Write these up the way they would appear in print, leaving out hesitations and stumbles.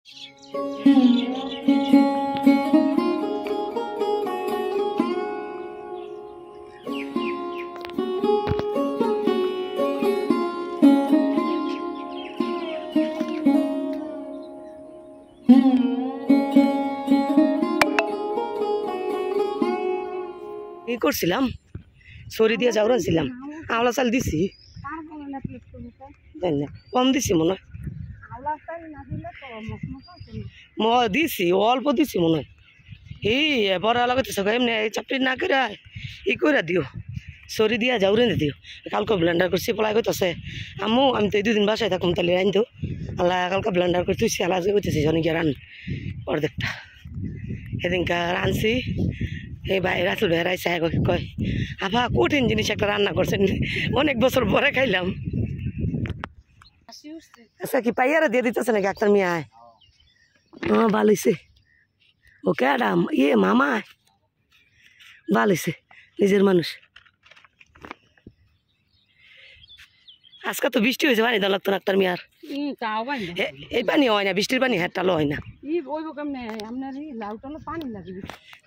এই করছিলাম সরি দিয়ে যাওয়া ছিলাম আওলা চাল দিছি কম দিছি মনে হয় দিছি অল্প দিছি মনে হয় এই বড় লাগাইতেছে এমনি চাপটি না করে ই করে দিও সরি দিয়া যাও রে দিও কালকে ব্লেন্ডার করছি পলাই কইতেছে আম্মু আমি তো এই দুদিন বাসায় থাকুম তাহলে আইন তো আল্লাহ কালকে ব্লেন্ডার করে তুই আলাদা কইতেছি জনকে রান অর্ধেকটা সেদিনকার রানছি এই ভাই রাতুল ভাই রাইছে কয় আভা কঠিন জিনিস একটা রান্না করছেন অনেক বছর পরে খাইলাম। আচ্ছা কি পাইয়ারা দিয়ে দিতেছে নাকি আক্তার মিয়া ভালো হয়েছে ওকে আডাম ইয়ে মামা ভালো হয়েছে নিজের মানুষ। আজকে তো বৃষ্টি হয়েছে পানি দেওয়া লাগতো না আক্তার মিয়ার এই পানি হয় না বৃষ্টির পানি হ্যাটালো হয় না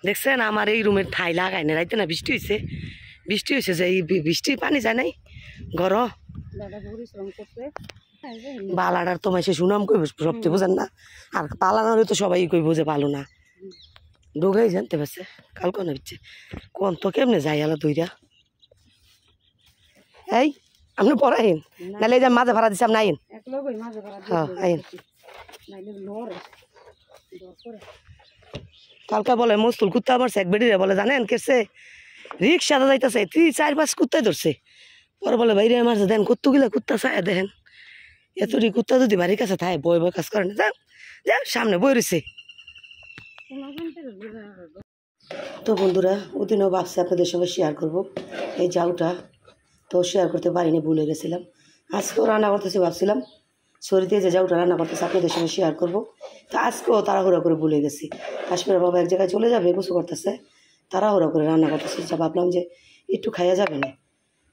দেখছেন আমার এই রুমের ঠাই লাগাই না রাইতে না বৃষ্টি হয়েছে যে এই বৃষ্টির পানি যায় নাই ঘর বালাডার তো মাসে সুনাম কইব সবচেয়ে বোঝেন না আর পালানোর তো সবাই কইব যে ভালো না ডোগাই জানতে পারছে কালকে না বিচ্ছে কোন তো কেমনে যাই আলা দুইটা এই আপনি পড়াইন নাহলে এই যে মাঝে ভাড়া দিচ্ছি আপনি আইন হ্যাঁ আইন কালকা বলে মস্তুল কুত্তা মারছে এক বেডিরে বলে জানেন কেছে রিক্সাটা যাইতেছে 4-5 কুত্তাই ধরছে পরে বলে বাইরে মারছে দেন কুত্তুগুলা কুত্তা চায় দেখেন এতটি কুত্তা যদি বাড়ির কাছে থাকে বই বই কাজ করে না যাও যাও সামনে বই রয়েছে। তো বন্ধুরা ওদিনও ভাবছি আপনাদের সঙ্গে শেয়ার করব এই জাউটা তো শেয়ার করতে পারিনি ভুলে গেছিলাম আজকেও রান্না করতেছি ভাবছিলাম সরি দিয়ে যে জাউটা রান্না করতেছি আপনাদের সঙ্গে শেয়ার করব তো আজকেও তাড়াহুড়া করে ভুলে গেছি কাশ্মীরের বাবা এক জায়গায় চলে যাবে গোসু করতেছে তাড়াহুড়া করে রান্না করতেছে যা ভাবলাম যে একটু খাইয়া যাবে না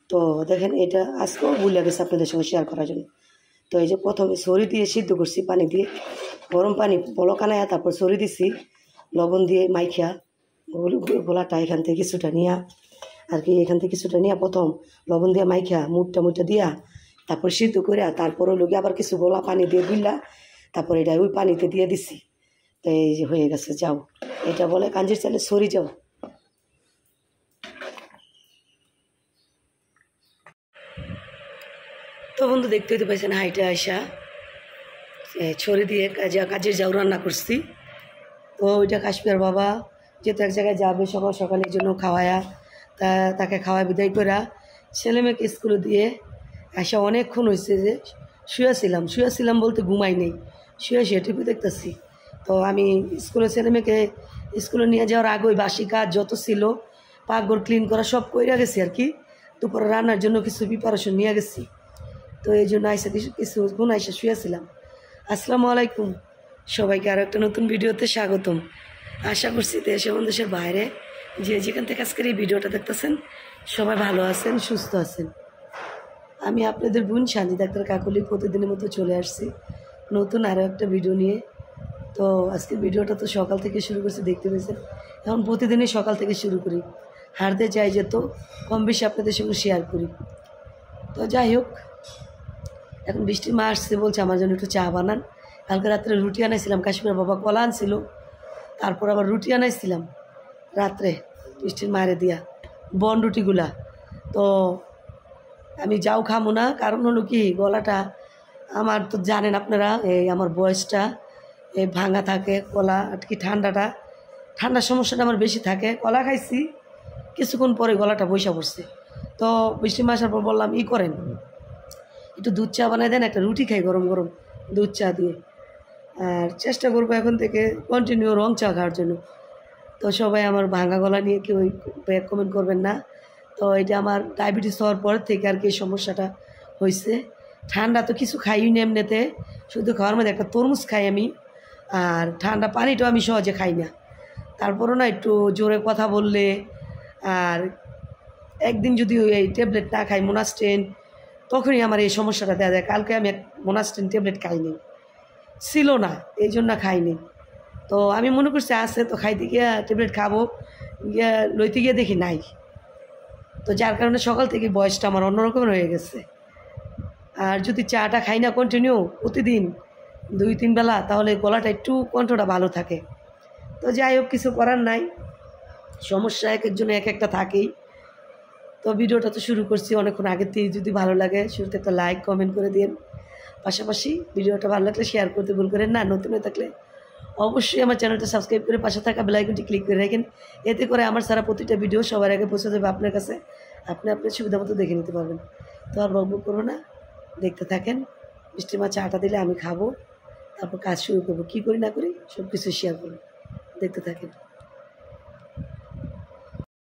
তো দেখেন এটা আজকেও ভুলে গেছে আপনাদের সঙ্গে শেয়ার করার জন্য। তো এই যে প্রথমে সরি দিয়ে সিদ্ধ করছি পানি দিয়ে গরম পানি বলকানায়া তারপর সরি দিছি লবণ দিয়ে মাইখিয়া গোলাটা এখান থেকে কিছুটা নিয়া আর কি এখান থেকে কিছুটা নিয়ে প্রথম লবণ দিয়ে মাইখিয়া মুটটা দিয়া তারপর সিদ্ধ করে তারপরে লোকে আবার কিছু গোলা পানি দিয়ে দিলা তারপর এটা ওই পানিতে দিয়ে দিছি তো এই যে হয়ে গেছে যাও এটা বলে কাঞ্জির চালে সরি যাও। তো বন্ধু দেখতেই তো পাইছেন হাইটে আসা ছড়ি দিয়ে কাজের যাও রান্না করছি তো ওইটা কাশ্মীর বাবা যেহেতু এক জায়গায় যাবে সকাল সকালের জন্য খাওয়ায়া তাকে খাওয়া বিদায় করা ছেলে মেয়েকে স্কুলে দিয়ে আসা অনেকক্ষণ হয়েছে যে শুয়েছিলাম বলতে ঘুমাই নেই শুয়ে টিভি দেখতেছি। তো আমি ছেলে মেয়েকে স্কুলে নিয়ে যাওয়ার আগে ওই বাসি কাজ যত ছিল পাকঘর ক্লিন করা সব কইরা গেছি আর কি দুপুরে রান্নার জন্য কিছু প্রিপারেশন নিয়ে গেছি তো এই জন্য আইসা কিছুক্ষণ আইসা শুয়েছিলাম। আসসালামু আলাইকুম সবাইকে আরও একটা নতুন ভিডিওতে স্বাগতম। আশা করছি দেশ এবং দেশের বাইরে যেখান থেকে আজকের এই ভিডিওটা দেখতেছেন সবাই ভালো আছেন সুস্থ আছেন। আমি আপনাদের বোন শান্তি ডাক্তার কাকলি প্রতিদিনের মতো চলে আসছি নতুন আরও একটা ভিডিও নিয়ে। তো আজকের ভিডিওটা তো সকাল থেকে শুরু করছি দেখতে পেয়েছেন এখন প্রতিদিনই সকাল থেকে শুরু করি হাঁটতে চাই যে তো কম বেশি আপনাদের সঙ্গে শেয়ার করি। তো যাই হোক এখন বৃষ্টির মা আসছে বলছে আমার জন্য একটু চা বানান কালকে রাত্রে রুটি আনাইছিলাম কাশ্মীর বাবা কলা আনছিল তারপর আবার রুটি আনাইছিলাম রাত্রে বৃষ্টির মায়ের দিয়া বন রুটিগুলা তো আমি যাও খামো না কারণ হলো কি গলাটা আমার তো জানেন আপনারা এই আমার বয়সটা এই ভাঙা থাকে গলা আর কি ঠান্ডার সমস্যাটা আমার বেশি থাকে কলা খাইছি কিছুক্ষণ পরে গলাটা বৈশা পড়ছে তো বৃষ্টি মা আসার পর বললাম ই করেন একটু দুধ চা বানাই দেন একটা রুটি খাই গরম গরম দুধ চা দিয়ে আর চেষ্টা করবো এখন থেকে কন্টিনিউ রং চা খাওয়ার জন্য। তো সবাই আমার ভাঙা গলা নিয়ে কেউ ব্যাক কমেন্ট করবেন না তো এটা আমার ডায়াবেটিস হওয়ার পর থেকে আর কি এই সমস্যাটা হয়েছে ঠান্ডা তো কিছু খাইই না এমনিতে শুধু খাওয়ার মধ্যে একটা তরমুজ খাই আমি আর ঠান্ডা পানিটাও আমি সহজে খাই না তারপরও না একটু জোরে কথা বললে আর একদিন যদি এই ট্যাবলেট না খাই মোনাস্টেন তখনই আমার এই সমস্যাটা দেখা যায় কালকে আমি এক মোনাস্টেন ট্যাবলেট খাইনি ছিল না, এই জন্য খাইনি। তো আমি মনে করছি আছে, তো খাইতে গিয়ে ট্যাবলেট খাবো গিয়ে লইতে গিয়ে দেখি নাই। তো যার কারণে সকাল থেকে বয়সটা আমার অন্যরকমের হয়ে গেছে। আর যদি চাটা খাই না কন্টিনিউ প্রতিদিন 2-3 বেলা, তাহলে গলাটা একটু কণ্ঠটা ভালো থাকে। তো যাই হোক, কিছু করার নাই, সমস্যা এক একজনে এক একটা থাকেই। তো ভিডিওটা তো শুরু করছি অনেকক্ষণ আগের থেকে। যদি ভালো লাগে শুরুতে একটা লাইক কমেন্ট করে দিন, পাশাপাশি ভিডিওটা ভালো লাগলে শেয়ার করতে ভুল করেন না। নতুন হয়ে থাকলে অবশ্যই আমার চ্যানেলটা সাবস্ক্রাইব করে পাশে থাকা বেল আইকনটি ক্লিক করে রাখেন। এতে করে আমার সারা প্রতিটা ভিডিও সবার আগে পৌঁছে যাবে আপনার কাছে, আপনি আপনার সুবিধা মতো দেখে নিতে পারবেন। তো আর বকবক করবো না, দেখতে থাকেন। মিষ্টি মাছ চাটা দিলে আমি খাবো, তারপর কাজ শুরু করবো। কী করি না করি সব কিছু শেয়ার করবো, দেখতে থাকেন।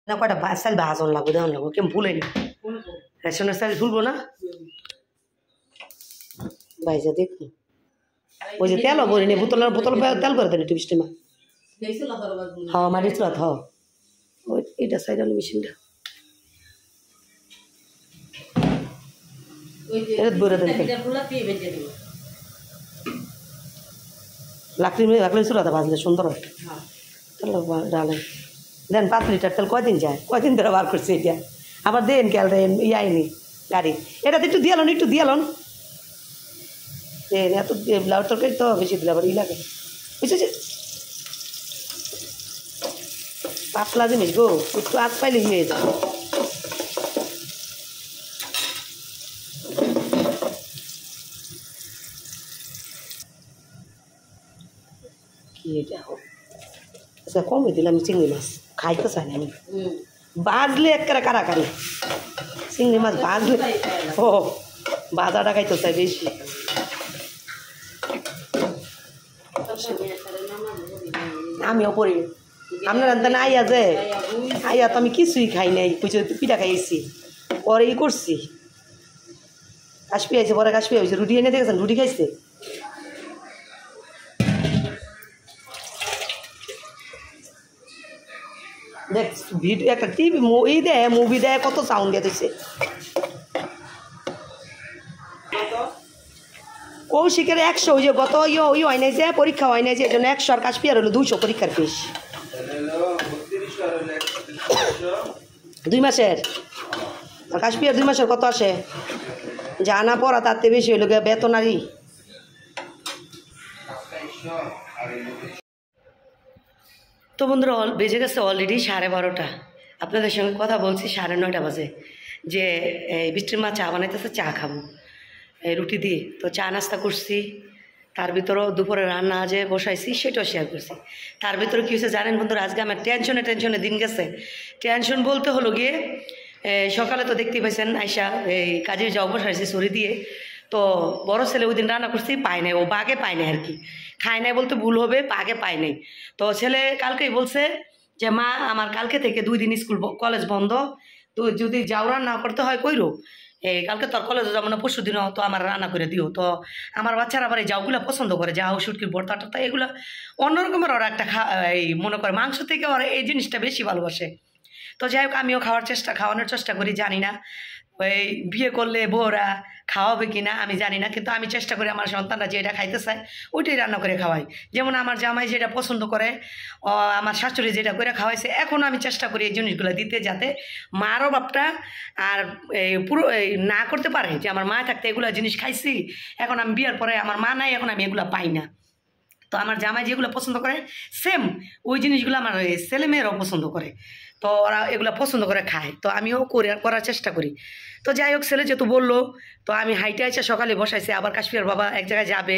না কয়টা চাল ভাজন লাগবো, দেওয়ান লাগবো, কেমন ভুলেনি রেশনের চাল ভুলবো না ভাইজা দেখুন। ওই যে তেলও ভরিনি, বোতল তেল করে দেন একটু মিষ্টি মা। হ্যাঁ মাটির চুলাত, হ ওই এটা সাইড হলো মেশিনটা, এটা ভরে দেন। লাকড়ি চুলাতে ভাজলে সুন্দর হয়। তেল ডালেন দেন 5 লিটার তেল। কয়দিন যায়, কয়দিন ধরে বার করছে এটা, আবার দেন খেয়াল দেন আইনি গাড়ি। এটাতে একটু দিয়ালন, একটু দিয়ালন দেন। এত ব্লাউজ তরকারি তো বেশি দিলে আবার লাগে, বুঝেছে? পাতলা জিনিস গো, একটু আজ পাইলে হয়ে যায়। কি এটা আচ্ছা, কমে দিলাম চিংড়ি মাছ, খাইতে চাই না আমি। বাজলে একেবারে কারাকারি চিংড়ি মাছ বাজলে, ও বাজাটা খাইতে চাই বেশি। আমিও করি, আপনার আনতেন আইয়া যে আইয়া তো আমি কিছুই খাই নাই, পিঠা খাইছি পরে ই করছি। কাশপি আইছে, পরে কাশপি হয়েছে, রুটি এনে দেখেছেন, রুটি খাইছে। দেখ ভিডিও একটা টিভি মুভি দেয় কত সাউন্ড দিয়ে দিচ্ছে। কৌশিকের 100, ওই যে গত ওই হয় নাই যে পরীক্ষা হয় নাই যে, এই জন্য 100 আর কাশপিয়ার হলো 200 পরীক্ষার ফিস। 2 মাসের আর কাশপিয়ার 2 মাসের কত আসে জানা পড়া, তাতে বেশি হইল বেতনারি। তো বন্ধুরা বেজে গেছে অলরেডি 12:30। আপনাদের সঙ্গে কথা বলছি 9:30 বাজে, যে বৃষ্টির মা চা বানাইতেছে, চা খাবো রুটি দিয়ে। তো চা নাস্তা করছি, তার ভিতরেও দুপুরে রান্না যে বসাইছি সেটাও শেয়ার করছি। তার ভিতরে কী হয়েছে জানেন বন্ধুরা, আজকে আমার টেনশনে দিন গেছে। টেনশন বলতে হলো গিয়ে, সকালে তো দেখতেই পাইছেন আইসা এই কাজের যাও বসাইছি ছড়ি দিয়ে। তো বড় ছেলে ওই দিন রান্না করছি, পায় নাই, ও বাগে পায় নাই আর কি, খায় নাই বলতে ভুল হবে, বাগে পায় নাই। তো ছেলে কালকেই বলছে যে মা আমার কালকে থেকে 2 দিন স্কুল কলেজ বন্ধ, তো যদি যাও রান্না করতে হয় কইরো, কালকে তোর কলেজে যাবো না, পরশু দিনও তো আমার রান্না করে দিও। তো আমার বাচ্চারা আবার এই যাওগুলো পছন্দ করে, যাও শুটকির ভর্তা টর্তা এগুলো অন্যরকমের ওরা একটা এই মনে করে মাংস থেকে ওরা এই জিনিসটা বেশি ভালোবাসে। তো যাই হোক আমিও খাওয়ানোর চেষ্টা করি। জানি না ওই বিয়ে করলে বউরা খাওয়াবে কি না আমি জানি না, কিন্তু আমি চেষ্টা করি আমার সন্তানরা যেটা খাইতে চায় ওইটাই রান্না করে খাওয়াই। যেমন আমার জামাই যেটা পছন্দ করে, আমার শাশুড়ি যেটা করে খাওয়াইছে, এখন আমি চেষ্টা করি এই জিনিসগুলো দিতে, যাতে মারও বাপটা আর পুরো না করতে পারে যে আমার মা থাকতে এগুলো জিনিস খাইছি, এখন আমি বিয়ের পরে আমার মা নাই, এখন আমি এগুলো পাই না। তো আমার জামাই যেগুলো পছন্দ করে সেম ওই জিনিসগুলো আমার ছেলেমেয়েরাও পছন্দ করে, তো ওরা এগুলো পছন্দ করে খায়। তো আমিও করার চেষ্টা করি। তো যাই হোক ছেলে যেহেতু বললো, তো আমি হাইটে আইসা সকালে বসাইছি। আবার কাশ্মীর বাবা এক জায়গায় যাবে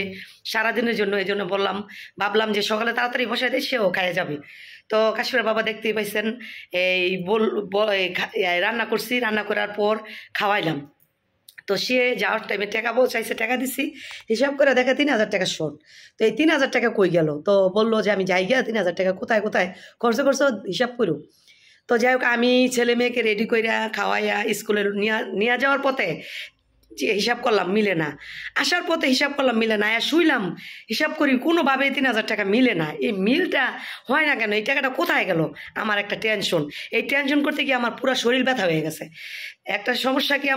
সারাদিনের জন্য, এই জন্য ভাবলাম যে সকালে তাড়াতাড়ি বসাই দেয়, সেও খাইয়ে যাবে। তো কাশ্মীর বাবা দেখতেই পাইছেন এই রান্না করছি, রান্না করার পর খাওয়াইলাম। তো সে যাওয়ার টাইমে টাকা চাইছে, টাকা দিছি, হিসাব করে দেখে 3000 টাকা শর্ট। তো এই 3000 টাকা কই গেল? তো বললো যে আমি যাই গিয়া 3000 টাকা কোথায় খরচ করছো হিসাব করো। তো যাই হোক আমি ছেলে মেয়েকে রেডি কইরা খাওয়াইয়া স্কুলে নিয়ে যাওয়ার পথে যে হিসাব করলাম মিলে না, আসার পথে হিসাব করলাম মিলে না, আর শুইলাম হিসাব করি কোনোভাবে 3000 টাকা মিলে না। এই মিলটা হয় না কেন, এই টাকাটা কোথায় গেল? আমার একটা টেনশন, এই টেনশন করতে গিয়ে আমার পুরো শরীর ব্যথা হয়ে গেছে। একটা সমস্যা কি,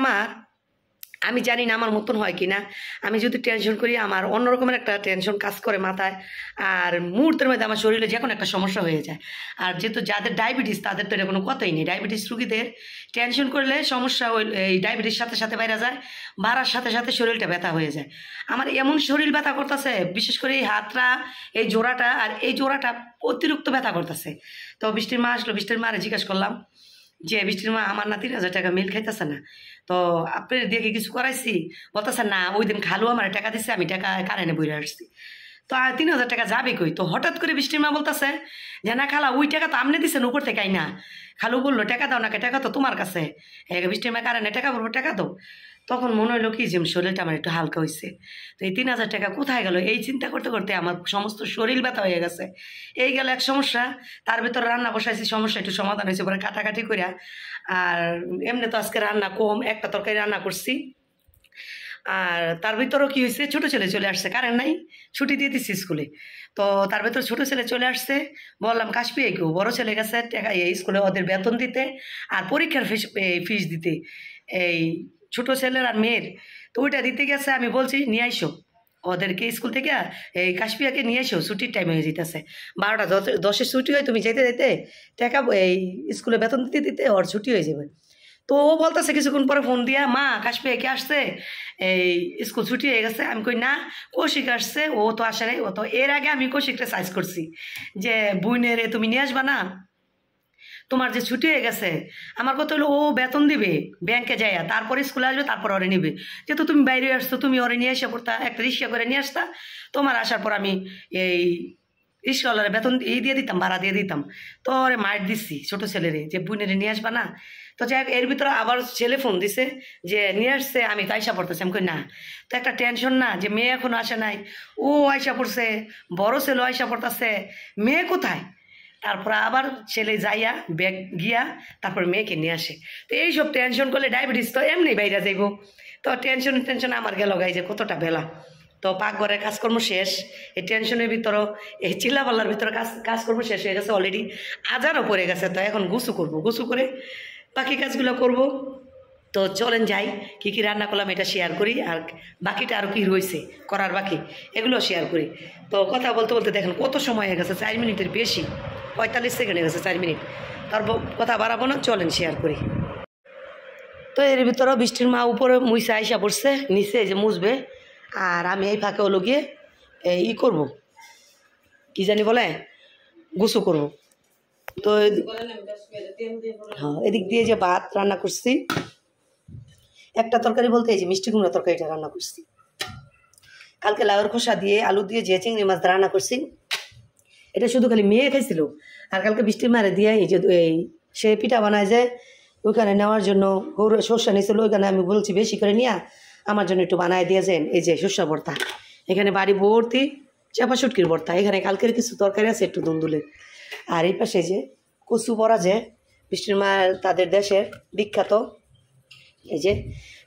আমি জানি না আমার মতন হয় কি না, আমি যদি টেনশন করি আমার অন্যরকমের একটা টেনশন কাজ করে মাথায়, আর মুহূর্তের মধ্যে আমার শরীরে যে কোনো একটা সমস্যা হয়ে যায়। আর যেহেতু যাদের ডায়াবেটিস তাদের তো এটা কোনো কথাই নেই, ডায়াবেটিস রুগীদের টেনশন করলে সমস্যা ওই এই ডায়াবেটিস সাথে সাথে বাইরে যায়, বাড়ার সাথে সাথে শরীরটা ব্যথা হয়ে যায়। আমার এমন শরীর ব্যথা করতেছে, বিশেষ করে এই হাতটা, এই জোড়াটা আর এই জোড়াটা অতিরিক্ত ব্যথা করতেছে। তো বৃষ্টির মা আসলো, বৃষ্টির মারে জিজ্ঞাসা করলাম যে বৃষ্টির মা আমার না 3,000 টাকা মিল খাইতেছে না, তো আপনি দিয়ে কিছু করাইছি? বলতেছে না, ওই দিন খালু আমার টাকা দিচ্ছে, আমি টাকা কারেন্টে বইরে আসছি। তো আর 3,000 টাকা যাবে কই? তো হঠাৎ করে বৃষ্টির মা বলতেছে যে না খালা, ওই টাকা তো আপনি দিচ্ছেন উপর থেকে না। খালু বললো টাকা দাও না, টাকা তো তোমার কাছে, বৃষ্টির মা কারেন্টে টাকা বলবো, টাকা দাও। তখন মনে হলো কি যে শরীরটা আমার একটু হালকা হয়েছে। তো এই 3,000 টাকা কোথায় গেল, এই চিন্তা করতে করতে আমার সমস্ত শরীর ব্যথা হয়ে গেছে। এই গেল এক সমস্যা, তার ভিতরে রান্না বসাইছি, সমস্যা একটু সমাধান হয়েছে পরে কাটাকাটি করিয়া। আর এমনি তো আজকে রান্না কম, একটা তরকারি রান্না করছি। আর তার ভিতরেও কি হয়েছে, ছোটো ছেলে চলে আসছে, কারেন্ট নাই, ছুটি দিয়ে দিচ্ছি স্কুলে। তো তার ভিতরে ছোটো ছেলে চলে আসছে, বললাম কাশপি কেউ, বড়ো ছেলে গেছে টাকা এই স্কুলে ওদের বেতন দিতে আর পরীক্ষার ফিস দিতে, এই ছোটো ছেলের আর মেয়ের। তো ওইটা দিতে গেছে, আমি বলছি নিয়ে আইসো ওদেরকে স্কুল থেকে, এই কাশপিয়াকে নিয়ে এসো, ছুটির টাইম হয়ে যেতেছে, 12টা 10-এর ছুটি হয়, তুমি যেতে যেতে টাকা এই স্কুলে বেতন দিতে দিতে ওর ছুটি হয়ে যাবে। তো ও বলতেছে কিছুক্ষণ পরে ফোন দিয়া, মা কাশপিয়া কে আসছে, এই স্কুল ছুটি হয়ে গেছে। আমি কই না, কৌশিক আসছে, ও তো আসে নাই। ও তো এর আগে আমি কৌশিকটা সাইজ করছি যে বুইনেরে তুমি নিয়ে আসবা না, তোমার যে ছুটি হয়ে গেছে। আমার কথা হলো ও বেতন দিবে ব্যাংকে যাইয়া, তারপরে স্কুলে আসবে, তারপর ওরে নিবে। যেহেতু তুমি বাইরে আসছো, তুমি ওরে নিয়ে এসে পড়তা, একটা রিক্সা করে নিয়ে আসতা, তোমার আসার পর আমি এই রিক্সাওয়ালারে বেতন দিয়ে দিতাম, ভাড়া দিয়ে দিতাম। তো ওরে মার দিচ্ছি ছোটো ছেলেরে যে বুনেরে নিয়ে আসবা না। তো যাই হোক, এর ভিতরে আবার ছেলে ফোন দিছে যে নিয়ে আসছে, আমি তো আইসা পড়তেছি। আমি কই না, তো একটা টেনশন না যে মেয়ে এখনো আসে নাই, ও আইসা পড়ছে, বড় ছেলে আইসা পড়তেছে, মেয়ে কোথায়? তারপর আবার ছেলে যাইয়া ব্যাগ গিয়া তারপর মেয়েকে নিয়ে আসে। তো এইসব টেনশন করলে ডায়াবেটিস তো এমনি বাইরে যাইব। তো টেনশন আমার গেল গাই যে কতটা বেলা। তো পাকঘরের কাজকর্ম শেষ, এই টেনশনের ভিতরও, এই চিল্লাপাল্লার ভিতরে কাজকর্ম শেষ হয়ে গেছে, অলরেডি আজারও পড়ে গেছে। তো এখন গুছু করবো, গুছু করে বাকি কাজগুলো করব। তো চলেন যাই, কী কী রান্না করলাম এটা শেয়ার করি, আর বাকিটা আরও কী রয়েছে করার বাকি এগুলো শেয়ার করি। তো কথা বলতে বলতে দেখেন কত সময় হয়ে গেছে, 4 মিনিটের বেশি, 45 সেকেন্ড হয়ে গেছে, 4 মিনিট। তারপর কথা বাড়াবো না, চলেন শেয়ার করি। তো এর ভিতরেও বৃষ্টির মা উপরে মুইসা আইসা পড়ছে, নিচে যে মুছবে, আর আমি এই ফাঁকে হলো গিয়ে ই করব, কি জানি বলে, গুছু করব। তো হ্যাঁ, এদিক দিয়ে যে ভাত রান্না করছি, একটা তরকারি বলতে এই যে মিষ্টি কুমড়া তরকারিটা রান্না করছি। কালকে লাউয়ের খোসা দিয়ে আলু দিয়ে যে চিংড়ি মাছ রান্না করছি, এটা শুধু খালি মেয়ে খাইছিল। আর কালকে বৃষ্টির মারে দিয়ে এই যে এই সে পিঠা বানায় যায়, ওইখানে নেওয়ার জন্য গরু সর্ষা নিয়েছিল, ওইখানে আমি বলছি বেশি করে নিয়ে আমার জন্য একটু বানায় দিয়েছেন। এই যে সর্ষা ভর্তা, এখানে বাড়ি ভর্তি চাপা শুটকির ভর্তা, এখানে কালকের কিছু তরকারি আছে একটু দুন্দুলের। আর এই পাশে যে কচু বড়া, যে বৃষ্টির মা তাদের দেশের বিখ্যাত, এই যে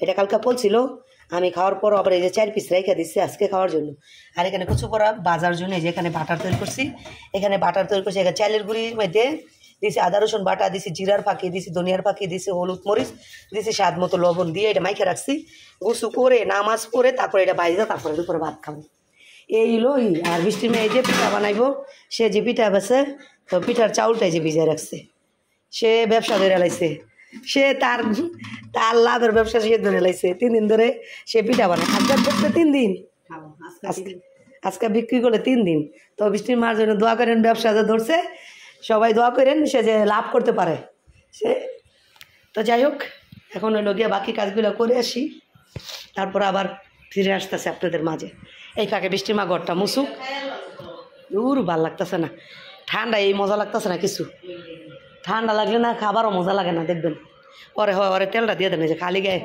এটা কালকে বলছিল, আমি খাওয়ার পর আবার এই যে 4 পিস রেখে দিচ্ছি আজকে খাওয়ার জন্য। আর এখানে কচু বড়া বাজার জন্য এই যে এখানে বাটার তৈরি করছি, এখানে বাটার তৈরি করছি, এখানে চালের গুঁড়ির মধ্যে দিছি আদা রসুন বাটা, দিছি জিরার ফাঁকি, দিছি ধনিয়ার ফাঁকি, দিছি হলুদ মরিচ, দিছি স্বাদ মতো লবণ দিয়ে এটা মাইখে রাখছি। গুছু করে নামাজ পড়ে তারপরে এটা বাইজা, তারপরে দুপুরে ভাত খাবো। এই লই। আর বৃষ্টির মেয়ে যে পিঠা বানাইব, সে যে পিঠা বেছে, তো পিঠার চাউলটাই যে ভিজায় রাখছে, সে ব্যবসা ধরে লাইছে, সে তার তার লাভের ব্যবসা সে ধরে লাইছে। 3 দিন ধরে সে পিঠা বানায়, আজকে করছে 3 দিন, আজকে বিক্রি করলে 3 দিন। তো বৃষ্টির মার জন্য দোয়া করেন, ব্যবসা যে ধরছে সবাই দোয়া করেন, সে যে লাভ করতে পারে সে। তো যাই হোক, এখন হলো গিয়ে বাকি কাজগুলো করে আসি, তারপর আবার ফিরে আসতেছে আপনাদের মাঝে। এই ফাঁকে বৃষ্টির মা ঘরটা মুসুক, দূর ভাল লাগতেছে না, ঠান্ডা এই মজা লাগতেছে না কিছু, ঠান্ডা লাগলে না খাবারও মজা লাগে না, দেখবেন পরে হয় ওরে তেলটা দিয়ে দেন যে খালি গায়ে।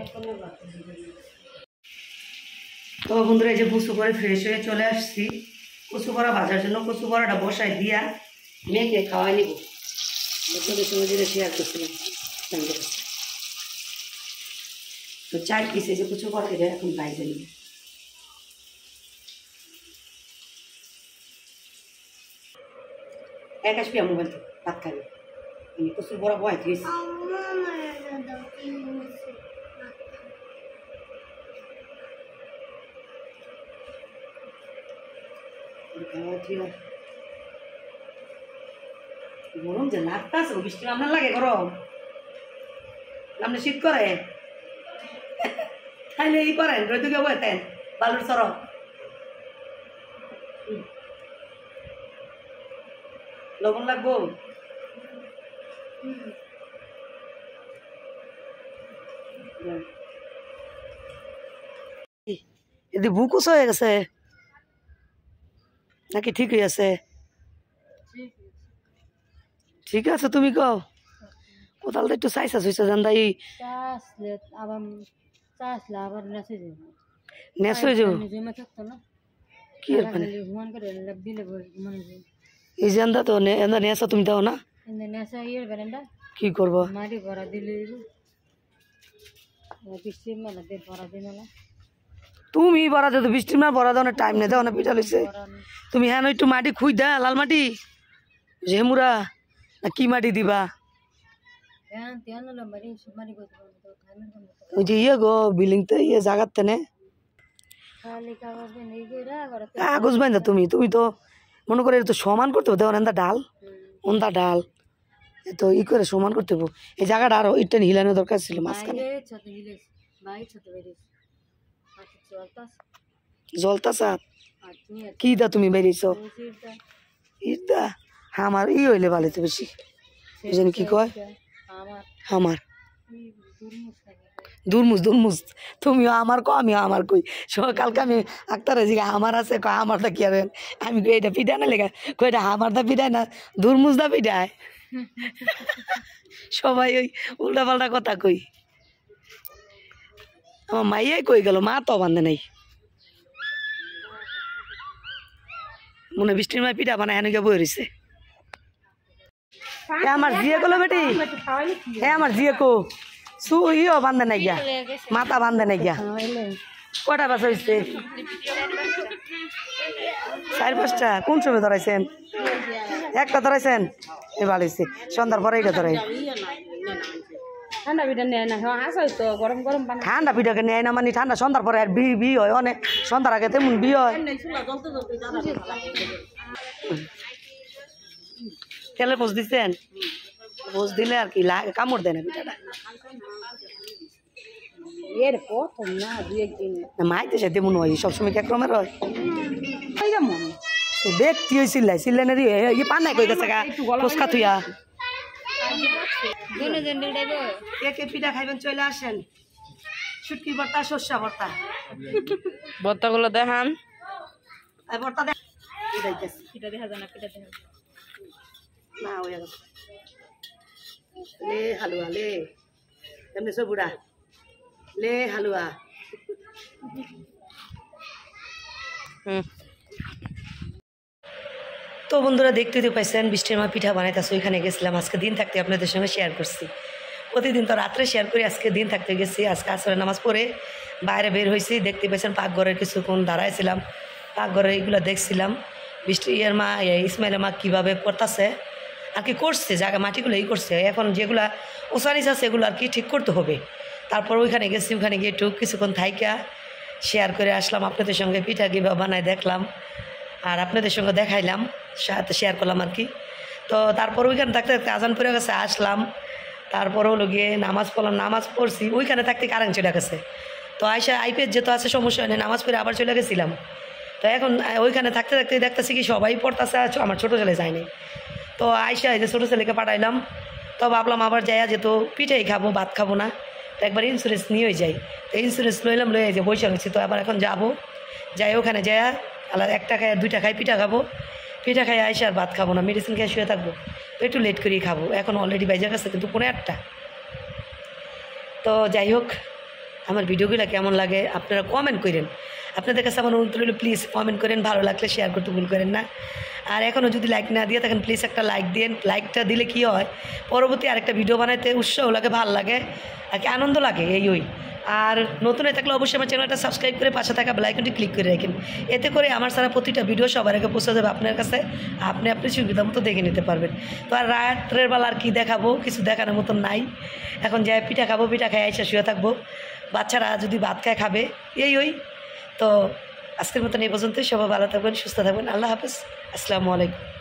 তো বন্ধুরা এই যে গুছু করে ফ্রেশ হয়ে চলে আসছি কচু বড়া ভাজার জন্য। কচু বড়াটা বসায় দিয়া মেয়েকে খাওয়াই নিব, তোদের সঙ্গে যেটা শেয়ার করছিলাম। তো 4 পিস এই যে কচু বড়া এটা এখন বাইরে নিবে। এক আসবি মোবাইল তো ভাত খাবি, আমি কচুর বড়া বয় দিয়েছি। গরম যে লাগতাছে বৃষ্টি আপনার লাগে গরম আপনি শীত করে তাইলে ই করেন রইতে গিয়ে বইতেন বালুর সরব লবণ লাগবো এদি বুকুস হয়ে গেছে নাকি ঠিক হয়ে আছে ঠিক আছে তুমি কও কোথাও একটু চাইছা শুইছা জান দাই নেস হয়ে যাবো কি এই জানদা তো নেসা তুমি দাও না কি করবো তুমি বড়া দে বৃষ্টির মার বড়া দাও না টাইম নেই দাও না পিঠা লইছে তুমি হ্যাঁ একটু মাটি খুঁজ দা লাল মাটি ঝেমুরা না কি মাটি দিবা ওই যে ইয়ে গো বিল্ডিং তো ইয়ে জাগার তেনে কাগজ বাইন্দা তুমি তুমি তো মনে করে তো সমান করতে হবে দেওয়ার ডাল ওন্দা ডাল তো ই করে সমান করতে হবে এই জায়গাটা আরো ইটটা হিলানোর দরকার ছিল মাঝখানে জলতাছা কি দা তুমি বেরিয়েছ ইটা আমার ই হইলে ভালো তো বেশি বুঝেন কি কয় আমার দুরমুজ দুরমুজ তুমিও আমার কো আমিও আমার কই সকালকে আমি আক্তারে জিগা আমার আছে কয় আমারটা কি আর আমি কই এটা পিঠা না লেখা কই এটা আমারটা পিঠায় না দুরমুজ দা পিঠায় সবাই ওই উল্টা পাল্টা কথা কই আমার মাইয়াই কই গেল মা তো বান্ধে নাই মনে বৃষ্টির মায় পিঠা বানায় হেন গিয়ে বই রয়েছে আমার জিয়ে গেলো বেটি হ্যাঁ আমার জিয়ে কো সু ইও বান্ধে নাই গিয়া মাথা বান্ধে নাই গিয়া কটা বাস হয়েছে 4-5টা কোন সময় ধরাইছেন একটা ধরাইছেন এ ভালো হয়েছে সন্ধ্যার পরে এটা ধরাই ঠান্ডা পিঠাকে নেয় না মানে ঠান্ডা সন্ধ্যার পরে আর বি হয় অনেক সন্ধ্যার আগে তেমন বি হয় তেলে পোষ দিচ্ছেন পোষ দিলে আর কি কামড় দেয় না পিঠাটা মাইতে সাথে মনে হয় সবসময় কি একরমের হয় দেখতে ওই চিল্লাই চিল্লাই না দিয়ে পান নাই কই গেছে গা ফুচকা থুইয়া কে পিঠা খাইবেন চলে আসেন শুটকি ভর্তা সর্ষা ভর্তা ভর্তাগুলো দেখান ভর্তা দেখা যায় না পিঠা দেখা না হয়ে গেছে লে হালুয়া লে এমনি সব বুড়া লে হালুয়া তো বন্ধুরা দেখতে তো পাইছেন বৃষ্টির মা পিঠা বানাইতেছে ওইখানে গেছিলাম আজকে দিন থাকতে আপনাদের সঙ্গে শেয়ার করছি প্রতিদিন তো রাত্রে শেয়ার করি আজকে দিন থাকতে গেছি আজকে আসরে নামাজ পড়ে বাইরে বের হয়েছি দেখতে পাইছেন পাকঘরের কিছুক্ষণ দাঁড়াইছিলাম পাকঘরে এইগুলো দেখছিলাম বৃষ্টি ইয়ের মা ইসমাইলের মা কীভাবে করতেছে আর কি করছে জায়গা মাটিগুলো এই করছে এখন যেগুলা ওসানিস আছে এগুলো আর কি ঠিক করতে হবে তারপর ওইখানে গেছি ওখানে গিয়ে একটু কিছুক্ষণ থাইকা শেয়ার করে আসলাম আপনাদের সঙ্গে পিঠা কীভাবে বানায় দেখলাম আর আপনাদের সঙ্গে দেখাইলাম সাথে শেয়ার করলাম আর কি তো তারপর ওইখানে থাকতে থাকতে আজান পড়ে গেছে আসলাম তারপর হলো গিয়ে নামাজ পড়লাম নামাজ পড়ছি ওইখানে থাকতে কারেন্ট চলে গেছে তো আইসা আইপিএস যেহেতু আছে সমস্যা নেই নামাজ পড়ে আবার চলে গেছিলাম তো এখন ওইখানে থাকতে থাকতে দেখতেছি কি সবাই পড়তেছে আমার ছোটো ছেলে যায়নি তো আইসা এই যে ছোটো ছেলেকে পাঠাইলাম তো ভাবলাম আবার যাইয়া যেত পিঠাই খাবো ভাত খাবো না তো একবার ইন্স্যুরেন্স নিয়েই যাই তো ইন্স্যুরেন্স লইলাম লয়ে যে বৈশাখ হয়েছি তো আবার এখন যাবো যাই ওখানে যাইয়া আলাদা 1টা খাই 2টা খাই পিঠা খাবো পিঠা খাই আইসা আর ভাত খাবো না মেডিসিন খেয়ে শুয়ে থাকবো তো একটু লেট করেই খাবো এখন অলরেডি বাইজা গেছে কিন্তু 8:30 তো যাই হোক আমার ভিডিওগুলো কেমন লাগে আপনারা কমেন্ট করেন আপনাদের কাছে আমার অনুরোধ রইল প্লিজ কমেন্ট করেন ভালো লাগলে শেয়ার করতে ভুল করেন না আর এখনও যদি লাইক না দিয়ে থাকেন প্লিজ একটা লাইক দিন লাইকটা দিলে কি হয় পরবর্তী আরেকটা ভিডিও বানাইতে উৎসাহ লাগে ভালো লাগে আর কি আনন্দ লাগে এই ওই আর নতুন হয়ে থাকলে অবশ্যই আমার চ্যানেলটা সাবস্ক্রাইব করে পাশে থাকা বেল আইকনটি ক্লিক করে রাখেন এতে করে আমার সারা প্রতিটা ভিডিও সবার আগে পৌঁছে যাবে আপনার কাছে আপনি সুবিধা মতো দেখে নিতে পারবেন তো আর রাত্রের বেলা আর কি দেখাবো কিছু দেখানোর মতন নাই এখন যাই পিঠা খাবো পিঠা খাই আইসা শুয়ে থাকবো বাচ্চারা যদি ভাত খায় খাবে এই ওই তো আজকের মতন এই পর্যন্তই। সবাই ভালো থাকবেন, সুস্থ থাকবেন। আল্লাহ হাফেজ। আসসালামু আলাইকুম।